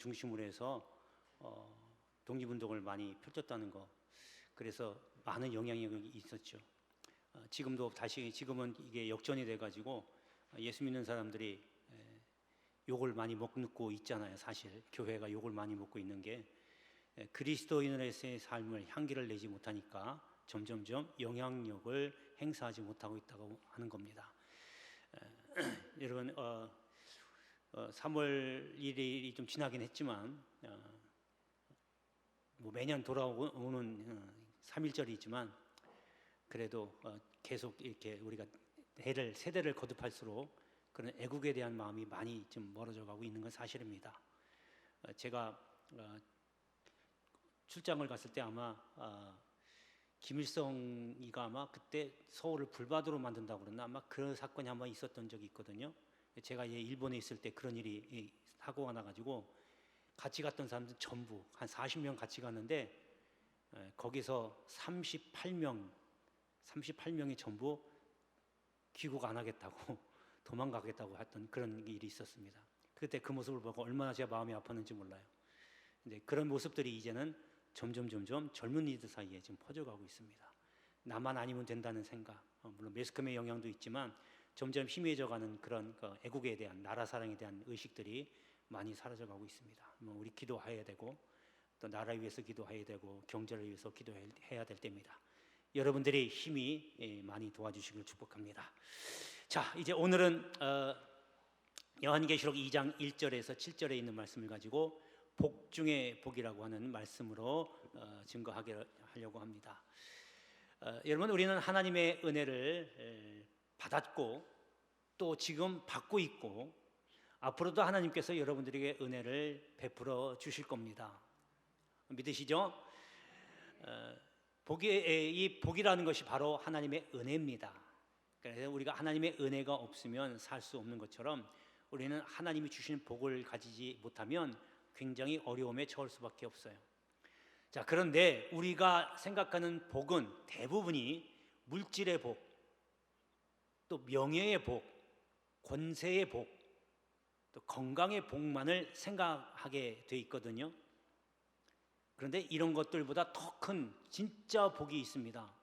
중심으로 해서 독립운동을 많이 펼쳤다는 거, 그래서 많은 영향력이 있었죠. 지금은 이게 역전이 돼가지고 예수 믿는 사람들이 욕을 많이 먹고 있잖아요. 사실 교회가 욕을 많이 먹고 있는 게 그리스도인으로서의 삶을 향기를 내지 못하니까 점점점 영향력을 행사하지 못하고 있다고 하는 겁니다. 여러분 3월 1일이 좀 지나긴 했지만 뭐 매년 돌아오는 3.1절이지만 그래도 계속 이렇게 우리가 세대를 거듭할수록 그런 애국에 대한 마음이 많이 좀 멀어져 가고 있는 건 사실입니다. 제가 출장을 갔을 때 아마 김일성이가 아마 그때 서울을 불바다로 만든다고 그랬나, 아마 그런 사건이 한번 있었던 적이 있거든요. 제가 일본에 있을 때 그런 일이 사고가 나가지고 같이 갔던 사람들 전부 한 40명 같이 갔는데 거기서 38명이 전부 귀국 안 하겠다고 도망가겠다고 했던 그런 일이 있었습니다. 그때 그 모습을 보고 얼마나 제가 마음이 아팠는지 몰라요. 근데 그런 모습들이 이제는 점점 젊은이들 사이에 지금 퍼져가고 있습니다. 나만 아니면 된다는 생각, 물론 매스컴의 영향도 있지만 점점 희미해져가는 그런 애국에 대한, 나라 사랑에 대한 의식들이 많이 사라져가고 있습니다. 우리 기도해야 되고 또 나라 위해서 기도해야 되고 경제를 위해서 기도해야 될 때입니다. 여러분들이 힘이 많이 도와주시길 축복합니다. 자, 이제 오늘은 요한계시록 2장 1절에서 7절에 있는 말씀을 가지고 복 중에 복이라고 하는 말씀으로 증거하려고 합니다. 여러분, 우리는 하나님의 은혜를 받았고 또 지금 받고 있고 앞으로도 하나님께서 여러분들에게 은혜를 베풀어 주실 겁니다. 믿으시죠? 이 복이라는 것이 바로 하나님의 은혜입니다. 그래서 우리가 하나님의 은혜가 없으면 살 수 없는 것처럼 우리는 하나님이 주시는 복을 가지지 못하면 굉장히 어려움에 처할 수밖에 없어요. 자, 그런데 우리가 생각하는 복은 대부분이 물질의 복, 또 명예의 복, 권세의 복, 또 건강의 복만을 생각하게 돼 있거든요. 그런데 이런 것들보다 더 큰 진짜 복이 있습니다.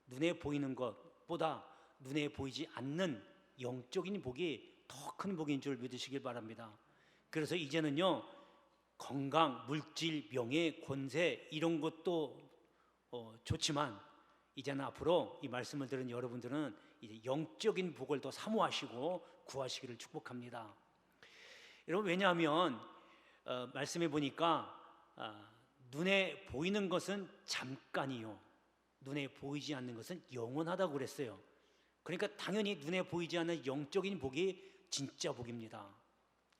눈에 보이는 것보다 눈에 보이지 않는 영적인 복이 더 큰 복인 줄 믿으시길 바랍니다. 그래서 이제는요, 건강, 물질, 명예, 권세 이런 것도 좋지만 이제는 앞으로 이 말씀을 들은 여러분들은 이제 영적인 복을 더 사모하시고 구하시기를 축복합니다. 여러분, 왜냐하면 말씀해 보니까 눈에 보이는 것은 잠깐이요, 눈에 보이지 않는 것은 영원하다고 그랬어요. 그러니까 당연히 눈에 보이지 않는 영적인 복이 진짜 복입니다.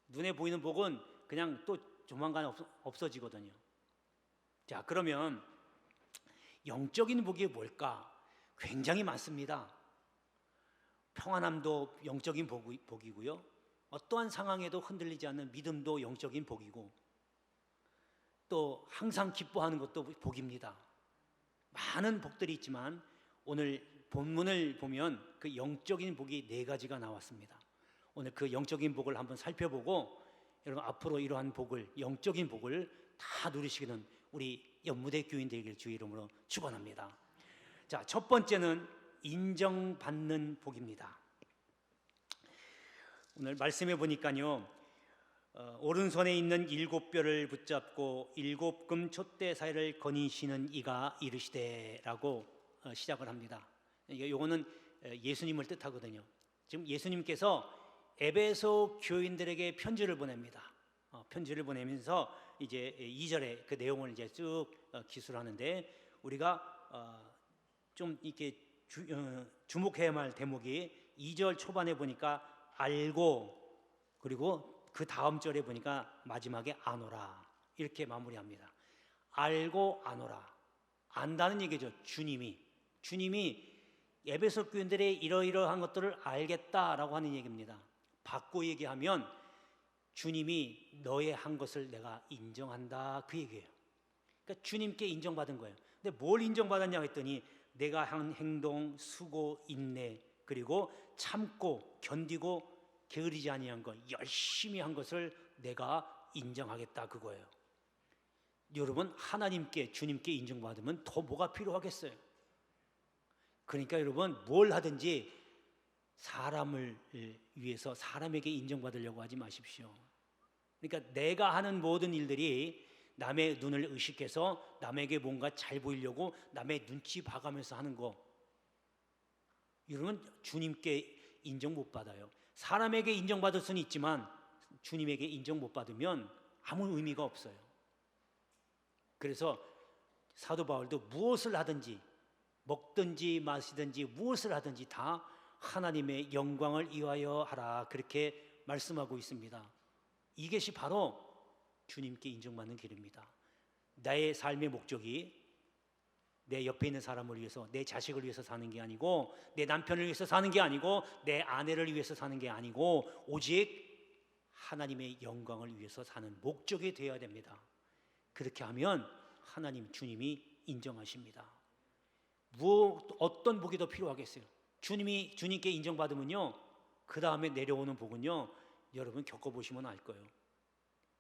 눈에 보이는 복은 그냥 또 조만간 없어지거든요. 자, 그러면 영적인 복이 뭘까? 굉장히 많습니다. 평안함도 영적인 복이고요, 어떠한 상황에도 흔들리지 않는 믿음도 영적인 복이고, 또 항상 기뻐하는 것도 복입니다. 많은 복들이 있지만 오늘 본문을 보면 그 영적인 복이 4가지가 나왔습니다. 오늘 그 영적인 복을 한번 살펴보고 여러분 앞으로 이러한 복을, 영적인 복을 다 누리시기는 우리 연무대 교인 되길 주의 이름으로 축원합니다. 자, 첫 번째는 인정받는 복입니다. 오늘 말씀해 보니까요, 오른손에 있는 7뼈를 붙잡고 7금 촛대 사이를 거니시는 이가 이르시되라고 시작을 합니다. 이거는 예수님을 뜻하거든요. 지금 예수님께서 에베소 교인들에게 편지를 보냅니다. 편지를 보내면서 이제 2절에 그 내용을 이제 쭉 기술하는데, 우리가 좀 이렇게 주목해야만 할 대목이 2절 초반에 보니까 알고, 그리고 그 다음 절에 보니까 마지막에 아노라, 이렇게 마무리합니다. 알고 아노라, 안다는 얘기죠. 주님이 에베소 교인들의 이러이러한 것들을 알겠다라고 하는 얘기입니다. 바꿔 얘기하면 주님이 너의 한 것을 내가 인정한다, 그 얘기예요. 그러니까 주님께 인정받은 거예요. 근데 뭘 인정받았냐고 했더니 내가 한 행동, 수고, 인내, 그리고 참고 견디고 게으르지 아니한 것, 열심히 한 것을 내가 인정하겠다 그거예요. 여러분, 하나님께, 주님께 인정받으면 더 뭐가 필요하겠어요? 그러니까 여러분, 뭘 하든지 사람을 위해서 사람에게 인정받으려고 하지 마십시오. 그러니까 내가 하는 모든 일들이 남의 눈을 의식해서 남에게 뭔가 잘 보이려고 남의 눈치 봐가면서 하는 거, 여러분, 주님께 인정 못 받아요. 사람에게 인정받을 수는 있지만 주님에게 인정 못 받으면 아무 의미가 없어요. 그래서 사도 바울도 무엇을 하든지, 먹든지 마시든지 무엇을 하든지 다 하나님의 영광을 위하여 하라, 그렇게 말씀하고 있습니다. 이것이 바로 주님께 인정받는 길입니다. 나의 삶의 목적이 내 옆에 있는 사람을 위해서, 내 자식을 위해서 사는 게 아니고, 내 남편을 위해서 사는 게 아니고, 내 아내를 위해서 사는 게 아니고, 오직 하나님의 영광을 위해서 사는 목적이 되어야 됩니다. 그렇게 하면 하나님, 주님이 인정하십니다. 어떤 복이 더 필요하겠어요? 주님께 인정받으면요, 그 다음에 내려오는 복은요, 여러분 겪어보시면 알 거예요.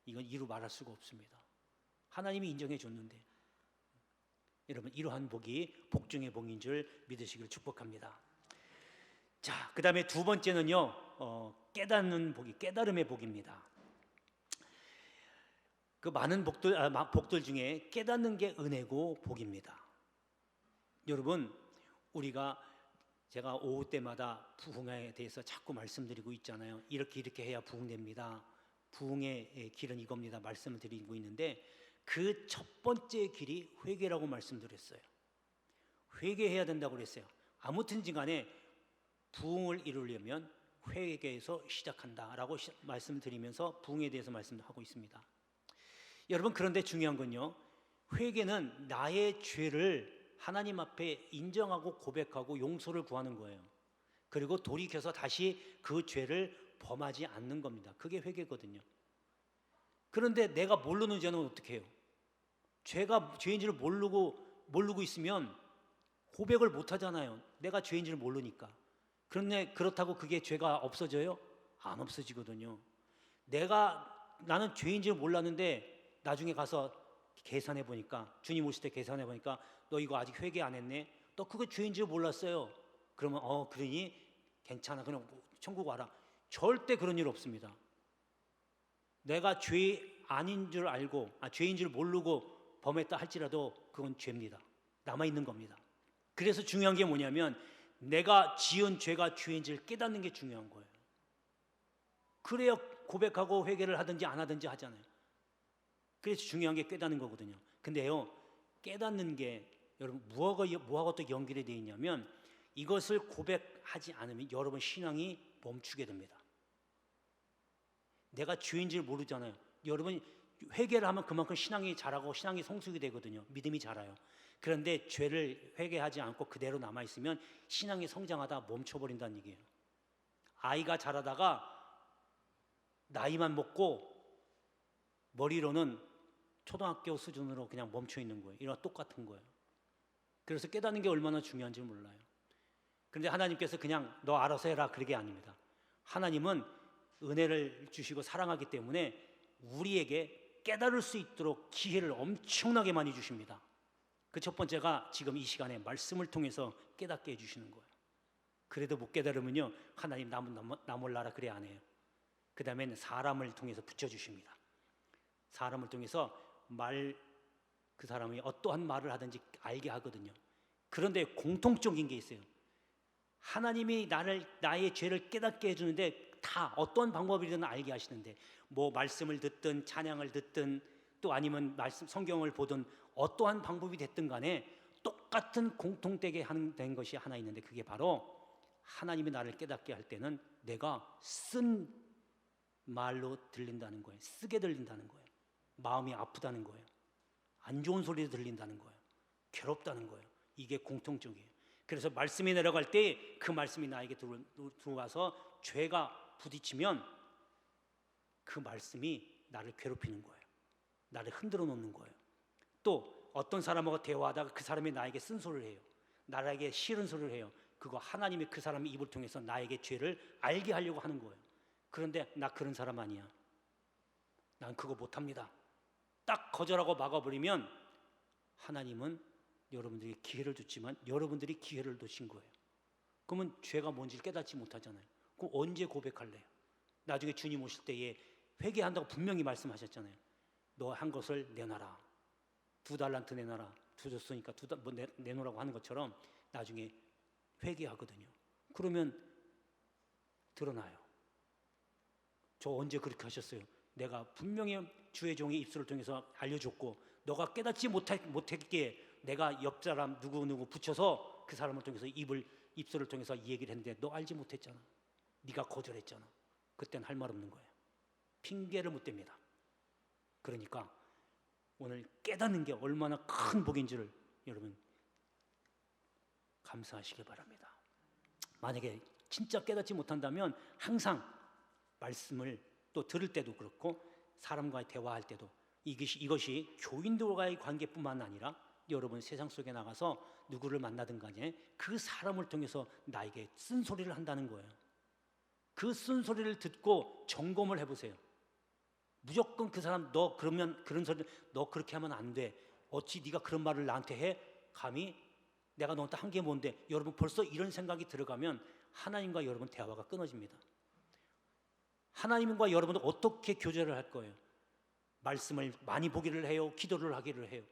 이건 이루 말할 수가 없습니다. 하나님이 인정해 줬는데, 여러분, 이러한 복이 복 중의 복인 줄 믿으시길 축복합니다. 자, 그 다음에 두 번째는요, 깨닫는 복이, 깨달음의 복입니다. 그 많은 복들 중에 깨닫는 게 은혜고 복입니다. 여러분, 제가 오후 때마다 부흥에 대해서 자꾸 말씀드리고 있잖아요. 이렇게 해야 부흥됩니다. 부흥의 길은 이겁니다. 말씀을 드리고 있는데, 그 첫 번째 길이 회개라고 말씀드렸어요. 회개해야 된다고 그랬어요. 아무튼 간에 부흥을 이루려면 회개에서 시작한다라고 말씀드리면서 부흥에 대해서 말씀하고 있습니다. 여러분, 그런데 중요한 건요, 회개는 나의 죄를 하나님 앞에 인정하고 고백하고 용서를 구하는 거예요. 그리고 돌이켜서 다시 그 죄를 범하지 않는 겁니다. 그게 회개거든요. 그런데 내가 모르는 죄는 어떻게 해요? 죄가 죄인지를 모르고 있으면 고백을 못 하잖아요. 내가 죄인지를 모르니까. 그런데 그렇다고 그게 죄가 없어져요? 안 없어지거든요. 나는 죄인지를 몰랐는데 나중에 가서 계산해 보니까, 주님 오실 때 계산해 보니까, 너 이거 아직 회개 안 했네? 너 그거 죄인지를 몰랐어요. 그러면 그러니 괜찮아, 그냥 천국 와라. 절대 그런 일 없습니다. 내가 죄 아닌 줄 알고, 죄인 줄 모르고 범했다 할지라도 그건 죄입니다. 남아있는 겁니다. 그래서 중요한 게 뭐냐면, 내가 지은 죄가 죄인지를 깨닫는 게 중요한 거예요. 그래야 고백하고 회개를 하든지 안 하든지 하잖아요. 그래서 중요한 게 깨닫는 거거든요. 근데요, 깨닫는 게 여러분 뭐하고 또 연결이 되어 있냐면, 이것을 고백하지 않으면 여러분 신앙이 멈추게 됩니다. 내가 죄인지를 모르잖아요. 여러분, 회개를 하면 그만큼 신앙이 자라고 신앙이 성숙이 되거든요. 믿음이 자라요. 그런데 죄를 회개하지 않고 그대로 남아있으면 신앙이 성장하다 멈춰버린다는 얘기예요. 아이가 자라다가 나이만 먹고 머리로는 초등학교 수준으로 그냥 멈춰있는 거예요. 이랑 똑같은 거예요. 그래서 깨닫는 게 얼마나 중요한지 몰라요. 그런데 하나님께서 그냥 너 알아서 해라, 그게 아닙니다. 하나님은 은혜를 주시고 사랑하기 때문에 우리에게 깨달을 수 있도록 기회를 엄청나게 많이 주십니다. 그 첫 번째가 지금 이 시간에 말씀을 통해서 깨닫게 해주시는 거예요. 그래도 못 깨달으면요, 하나님 나 몰라라 그래 안 해요. 그 다음에는 사람을 통해서 붙여주십니다. 사람을 통해서 그 사람이 어떠한 말을 하든지 알게 하거든요. 그런데 공통적인 게 있어요. 하나님이 나의 죄를 깨닫게 해주는데 다 어떤 방법이든 알게 하시는데, 뭐 말씀을 듣든 찬양을 듣든 또 아니면 성경을 보든 어떠한 방법이 됐든 간에 똑같은 공통되게 된 것이 하나 있는데, 그게 바로 하나님이 나를 깨닫게 할 때는 내가 쓴 말로 들린다는 거예요. 쓰게 들린다는 거예요. 마음이 아프다는 거예요. 안 좋은 소리도 들린다는 거예요. 괴롭다는 거예요. 이게 공통적이에요. 그래서 말씀이 내려갈 때 그 말씀이 나에게 들어와서 죄가 부딪히면 그 말씀이 나를 괴롭히는 거예요. 나를 흔들어 놓는 거예요. 또 어떤 사람하고 대화하다가 그 사람이 나에게 쓴소리를 해요. 나에게 싫은 소리를 해요. 그거 하나님이 그 사람의 입을 통해서 나에게 죄를 알게 하려고 하는 거예요. 그런데 나 그런 사람 아니야. 난 그거 못합니다. 딱 거절하고 막아버리면 하나님은 여러분들에게 기회를 줬지만 여러분들이 기회를 놓친 거예요. 그러면 죄가 뭔지를 깨닫지 못하잖아요. 그럼 언제 고백할래요? 나중에 주님 오실 때에 회개한다고 분명히 말씀하셨잖아요. 너 한 것을 내놔라. 2달란트 내놔라. 줬으니까 내놓으라고 하는 것처럼 나중에 회개하거든요. 그러면 드러나요. 저 언제 그렇게 하셨어요? 내가 분명히 주의 종의 입술을 통해서 알려줬고 너가 깨닫지 못했기에 내가 옆 사람 누구 붙여서 그 사람을 통해서 입술을 통해서 이 얘기를 했는데 너 알지 못했잖아. 네가 거절했잖아. 그때는 할 말 없는 거예요. 핑계를 못 댑니다. 그러니까 오늘 깨닫는 게 얼마나 큰 복인 줄을 여러분 감사하시기 바랍니다. 만약에 진짜 깨닫지 못한다면 항상 말씀을 또 들을 때도 그렇고 사람과의 대화할 때도 이것이 교인들과의 관계뿐만 아니라 여러분 세상 속에 나가서 누구를 만나든 간에 그 사람을 통해서 나에게 쓴소리를 한다는 거예요. 그 쓴소리를 듣고 점검을 해보세요. 무조건 그 사람 너 그러면 그런 소리 너 그렇게 하면 안 돼. 어찌 네가 그런 말을 나한테 해? 감히 내가 너한테 한 게 뭔데? 여러분 벌써 이런 생각이 들어가면 하나님과 여러분 대화가 끊어집니다. 하나님과 여러분은 어떻게 교제를 할 거예요? 말씀을 많이 보기를 해요? 기도를 하기를 해요?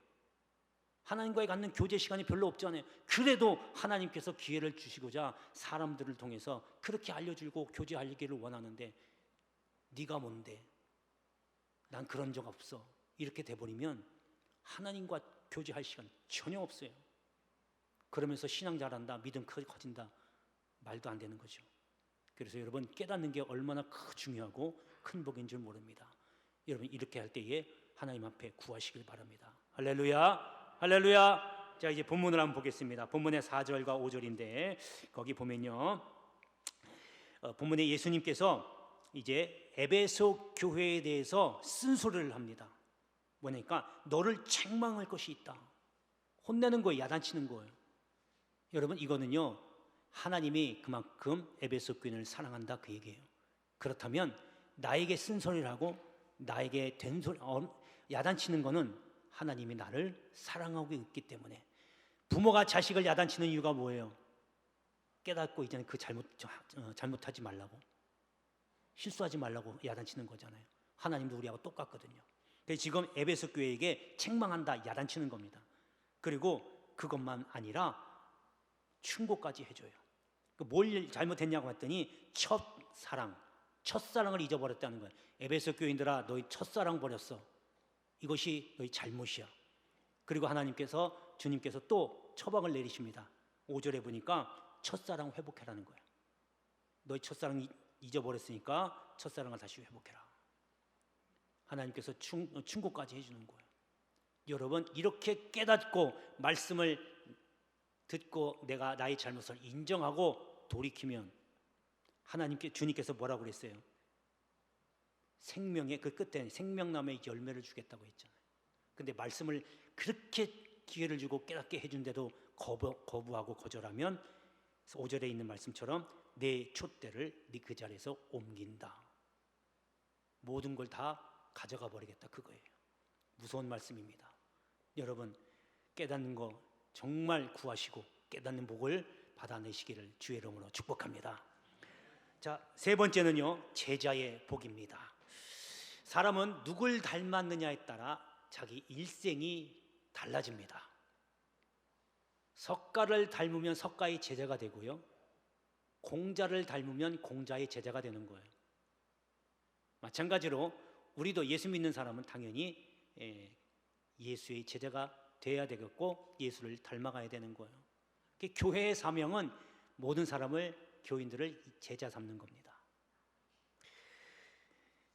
하나님과의 갖는 교제 시간이 별로 없잖아요. 그래도 하나님께서 기회를 주시고자 사람들을 통해서 그렇게 알려주고 교제하기를 원하는데 네가 뭔데? 난 그런 적 없어. 이렇게 돼버리면 하나님과 교제할 시간 전혀 없어요. 그러면서 신앙 잘한다, 믿음 커진다, 말도 안 되는 거죠. 그래서 여러분 깨닫는 게 얼마나 중요하고 큰 복인 줄 모릅니다. 여러분 이렇게 할 때에 하나님 앞에 구하시길 바랍니다. 할렐루야, 할렐루야. 자 이제 본문을 한번 보겠습니다. 본문의 4절과 5절인데 거기 보면요, 본문에 예수님께서 이제 에베소 교회에 대해서 쓴소리를 합니다. 뭐냐니까 너를 책망할 것이 있다. 혼내는 거예요. 야단치는 거예요. 여러분 이거는요 하나님이 그만큼 에베소 교인을 사랑한다 그 얘기예요. 그렇다면 나에게 쓴소리를 하고 나에게 된소리 야단치는 거는 하나님이 나를 사랑하고 있기 때문에. 부모가 자식을 야단치는 이유가 뭐예요? 깨닫고 이제는 그 잘못하지 말라고, 실수하지 말라고 야단치는 거잖아요. 하나님도 우리하고 똑같거든요. 그래서 지금 에베소 교회에게 책망한다, 야단치는 겁니다. 그리고 그것만 아니라 충고까지 해줘요. 뭘 잘못했냐고 했더니 첫사랑을 잊어버렸다는 거예요. 에베소 교인들아 너희 첫사랑 버렸어. 이것이 너희 잘못이야. 그리고 주님께서 또 처방을 내리십니다. 5절에 보니까 첫사랑 회복해라는 거예요. 너희 첫사랑 잊어버렸으니까 첫사랑을 다시 회복해라. 하나님께서 충고까지 해주는 거예요. 여러분 이렇게 깨닫고 말씀을 듣고 내가 나의 잘못을 인정하고 돌이키면 주님께서 뭐라고 그랬어요? 생명의 그 끝에 생명나무의 열매를 주겠다고 했잖아요. 근데 말씀을 그렇게 기회를 주고 깨닫게 해준데도 거부하고 거절하면 5절에 있는 말씀처럼 내 촛대를 네 그 자리에서 옮긴다. 모든 걸 다 가져가 버리겠다 그거예요. 무서운 말씀입니다. 여러분 깨닫는 거 정말 구하시고 깨닫는 복을 받아내시기를 주의 이름으로 축복합니다. 자, 세 번째는요 제자의 복입니다. 사람은 누굴 닮았느냐에 따라 자기 일생이 달라집니다. 석가를 닮으면 석가의 제자가 되고요, 공자를 닮으면 공자의 제자가 되는 거예요. 마찬가지로 우리도 예수 믿는 사람은 당연히 예수의 제자가 돼야 되겠고 예수를 닮아가야 되는 거예요. 교회의 사명은 모든 사람을, 교인들을 제자 삼는 겁니다.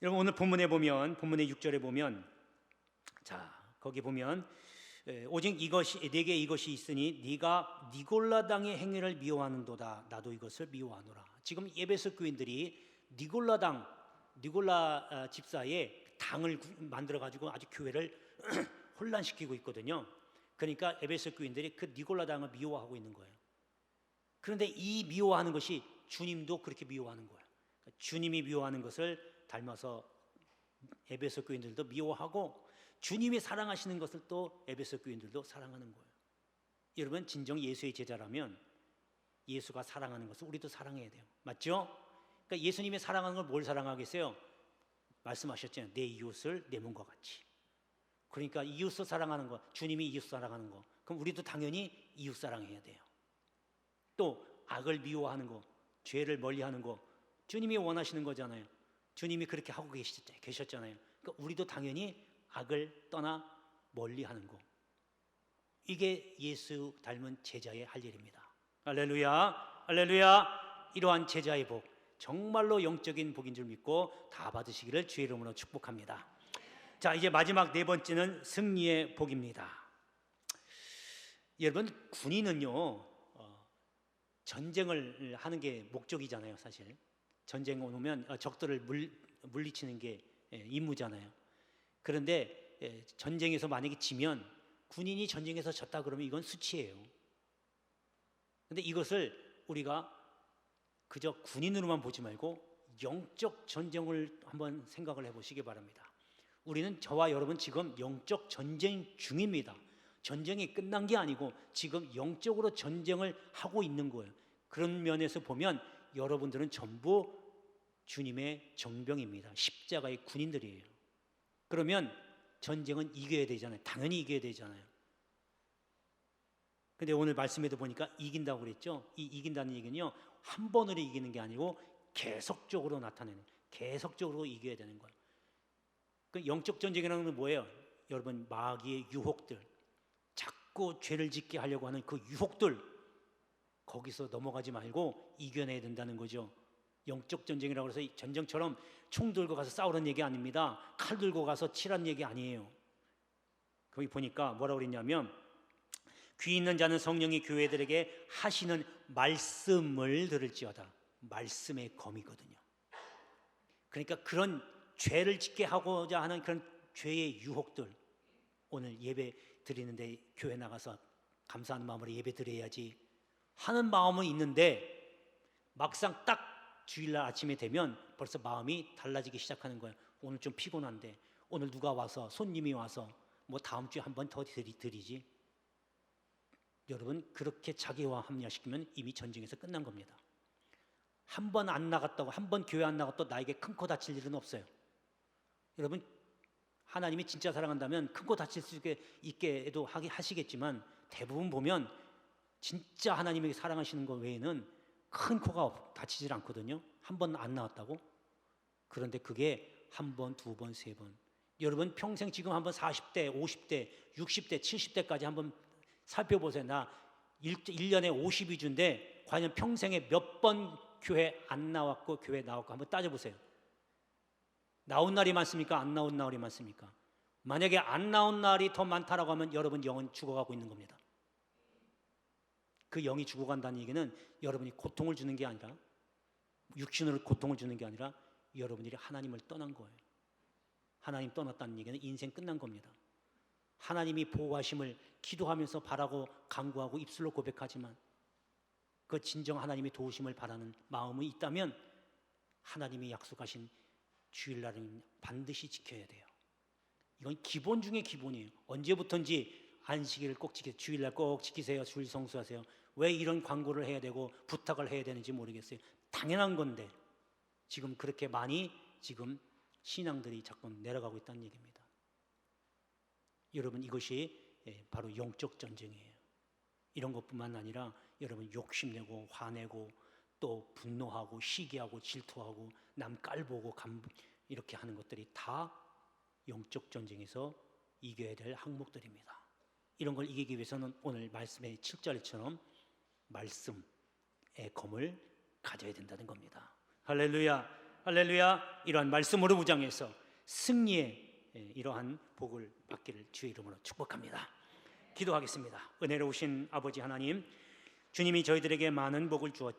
여러분 오늘 본문의 6절에 보면, 자 거기 보면 오직 내게 이것이 있으니 네가 니골라 당의 행위를 미워하는도다. 나도 이것을 미워하노라. 지금 에베소 교인들이 니골라 집사의 당을 만들어 가지고 아주 교회를 혼란시키고 있거든요. 그러니까 에베소 교인들이 그 니골라 당을 미워하고 있는 거예요. 그런데 이 미워하는 것이 주님도 그렇게 미워하는 거예요. 주님이 미워하는 것을 닮아서 에베소 교인들도 미워하고 주님이 사랑하시는 것을 또 에베소 교인들도 사랑하는 거예요. 여러분 진정 예수의 제자라면 예수가 사랑하는 것을 우리도 사랑해야 돼요. 맞죠? 그러니까 예수님이 사랑하는 걸 뭘 사랑하겠어요? 말씀하셨잖아요. 내 이웃을 내 몸과 같이. 그러니까 이웃을 사랑하는 거, 주님이 이웃 사랑하는 거, 그럼 우리도 당연히 이웃 사랑해야 돼요. 또 악을 미워하는 거, 죄를 멀리하는 거, 주님이 원하시는 거잖아요. 주님이 그렇게 하고 계셨잖아요. 그러니까 우리도 당연히 악을 떠나 멀리하는 거. 이게 예수 닮은 제자의 할 일입니다. 할렐루야, 할렐루야. 이러한 제자의 복, 정말로 영적인 복인 줄 믿고 다 받으시기를 주의 이름으로 축복합니다. 자, 이제 마지막 네 번째는 승리의 복입니다. 여러분, 군인은요 전쟁을 하는 게 목적이잖아요. 사실 전쟁 오면 적들을 물리치는 게 임무잖아요. 그런데 전쟁에서 만약에 지면, 군인이 전쟁에서 졌다 그러면 이건 수치예요. 그런데 이것을 우리가 그저 군인으로만 보지 말고 영적 전쟁을 한번 생각을 해보시기 바랍니다. 우리는, 저와 여러분 지금 영적 전쟁 중입니다. 전쟁이 끝난 게 아니고 지금 영적으로 전쟁을 하고 있는 거예요. 그런 면에서 보면 여러분들은 전부 주님의 정병입니다. 십자가의 군인들이에요. 그러면 전쟁은 이겨야 되잖아요. 당연히 이겨야 되잖아요. 근데 오늘 말씀에도 보니까 이긴다고 그랬죠. 이 이긴다는 얘기는요, 한 번으로 이기는 게 아니고 계속적으로 나타내는, 계속적으로 이겨야 되는 거예요. 그 영적 전쟁이라는 건 뭐예요? 여러분, 마귀의 유혹들, 자꾸 죄를 짓게 하려고 하는 그 유혹들, 거기서 넘어가지 말고 이겨내야 된다는 거죠. 영적 전쟁이라고 해서 전쟁처럼 총 들고 가서 싸우는 얘기 아닙니다. 칼 들고 가서 치라는 얘기 아니에요. 거기 보니까 뭐라고 그랬냐면, 귀 있는 자는 성령이 교회들에게 하시는 말씀을 들을지어다. 말씀의 검이거든요. 그러니까 그런 죄를 짓게 하고자 하는 그런 죄의 유혹들, 오늘 예배 드리는데 교회 나가서 감사하는 마음으로 예배 드려야지 하는 마음은 있는데, 막상 딱 주일날 아침에 되면 벌써 마음이 달라지기 시작하는 거예요. 오늘 좀 피곤한데, 오늘 누가 와서, 손님이 와서 뭐 다음 주에 한 번 더 드리지. 여러분, 그렇게 자기와 합리화시키면 이미 전쟁에서 끝난 겁니다. 한 번 안 나갔다고, 한 번 교회 안 나갔다고 나에게 큰 코 다칠 일은 없어요. 여러분, 하나님이 진짜 사랑한다면 큰 코 다칠 수 있게도 하시겠지만, 대부분 보면 진짜 하나님에게 사랑하시는 것 외에는 큰 코가 다치질 않거든요. 한 번 안 나왔다고. 그런데 그게 한 번, 두 번, 세 번. 여러분, 평생 지금 한번 40대, 50대, 60대, 70대까지 한번 살펴보세요. 나 1년에 52주인데 과연 평생에 몇 번 교회 안 나왔고 교회 나왔고 한번 따져보세요. 나온 날이 많습니까? 안 나온 날이 많습니까? 만약에 안 나온 날이 더 많다라고 하면 여러분 영은 죽어가고 있는 겁니다. 그 영이 죽어간다는 얘기는 여러분이 고통을 주는 게 아니라, 육신으로 고통을 주는 게 아니라 여러분들이 하나님을 떠난 거예요. 하나님 떠났다는 얘기는 인생 끝난 겁니다. 하나님이 보호하심을 기도하면서 바라고 간구하고 입술로 고백하지만 그 진정 하나님이 도우심을 바라는 마음이 있다면 하나님이 약속하신 주일날은 반드시 지켜야 돼요. 이건 기본 중에 기본이에요. 언제부턴지 안식일을 꼭 지키세요. 주일날 꼭 지키세요. 주일 성수하세요. 왜 이런 광고를 해야 되고 부탁을 해야 되는지 모르겠어요. 당연한 건데 지금 그렇게 많이 지금 신앙들이 자꾸 내려가고 있다는 얘기입니다. 여러분, 이것이 바로 영적 전쟁이에요. 이런 것뿐만 아니라 여러분 욕심내고 화내고 또 분노하고 시기하고 질투하고 남 깔보고 이렇게 하는 것들이 다 영적 전쟁에서 이겨야 될 항목들입니다. 이런 걸 이기기 위해서는 오늘 말씀의 7절처럼 말씀의 검을 가져야 된다는 겁니다. 할렐루야, 할렐루야. 이러한 말씀으로 무장해서 승리의 이러한 복을 받기를 주의 이름으로 축복합니다. 기도하겠습니다. 은혜로우신 아버지 하나님, 주님이 저희들에게 많은 복을 주었지만